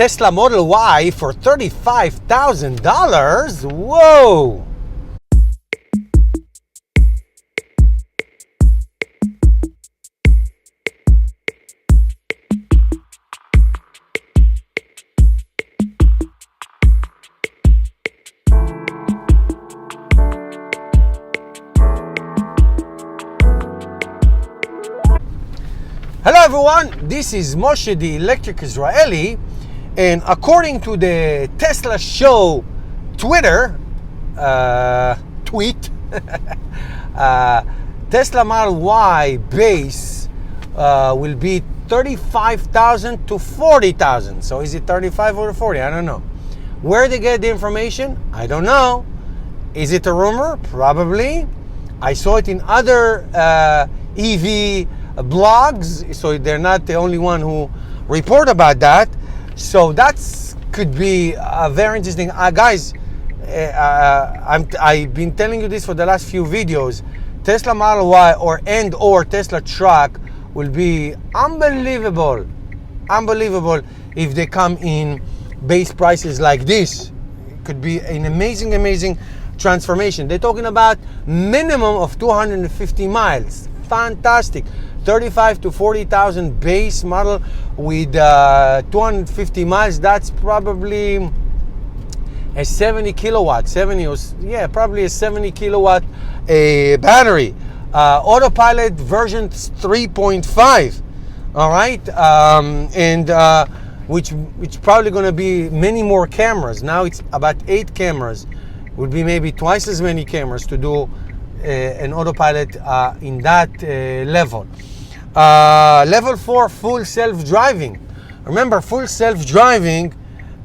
Tesla Model Y for $35,000. Whoa! Hello everyone, this is Moshe the Electric Israeli, and according to the Tesla Show Twitter tweet, Tesla Model Y base will be 35,000 to 40,000. So is it 35 or 40? I don't know. Where they get the information? I don't know. Is it a rumor? Probably. I saw it in other EV blogs, so they're not the only one who report about that. So that's could be very interesting. Guys, I've been telling you this for the last few videos. Tesla Model Y or Tesla truck will be unbelievable if they come in base prices like this. It could be an amazing transformation. They're talking about minimum of 250 miles. Fantastic. 35 to 40,000 base model with 250 miles. That's probably a 70 kilowatt, probably a 70 kilowatt battery. Autopilot version 3.5. All right, which probably going to be many more cameras. Now it's about 8 cameras. Would be maybe twice as many cameras to do an autopilot in that level. Level 4 full self-driving. Remember, full self-driving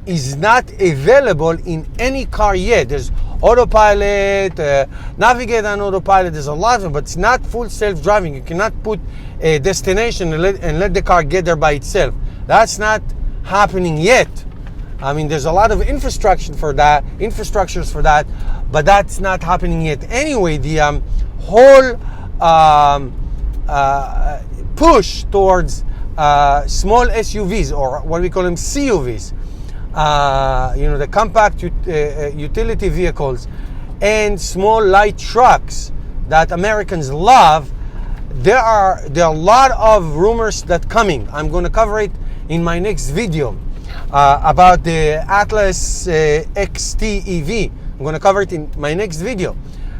is not available in any car yet. There's autopilot, navigate on autopilot, there's a lot of them, but it's not full self-driving. You cannot put a destination and let the car get there by itself. That's not happening yet. I mean, there's a lot of infrastructures for that, but that's not happening yet. Anyway, the whole push towards small SUVs, or what we call them CUVs, the compact utility vehicles, and small light trucks that Americans love. There are a lot of rumors that coming. I'm going to cover it in my next video. About the Atlas XT EV. I'm going to cover it in my next video.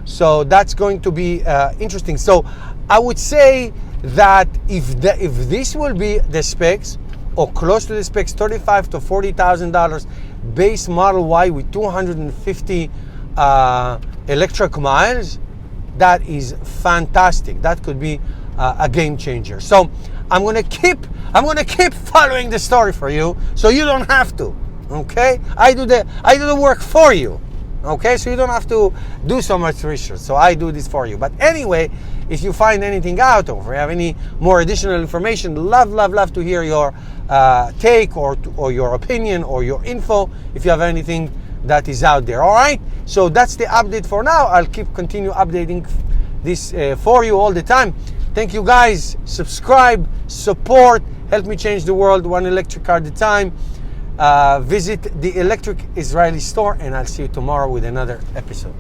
So that's going to be interesting. So I would say that if this will be the specs or close to the specs, $35,000 to $40,000 base Model Y with 250 electric miles, that is fantastic. That could be a game changer. So I'm gonna keep following the story for you, so you don't have to. Okay, I do the work for you. Okay, so you don't have to do so much research. So I do this for you. But anyway, if you find anything out, or if you have any more additional information, love to hear your take or your opinion or your info. If you have anything that is out there, all right. So that's the update for now. I'll continue updating this for you all the time. Thank you guys. Subscribe, support, help me change the world one electric car at a time. Visit the Electric Israeli store, and I'll see you tomorrow with another episode.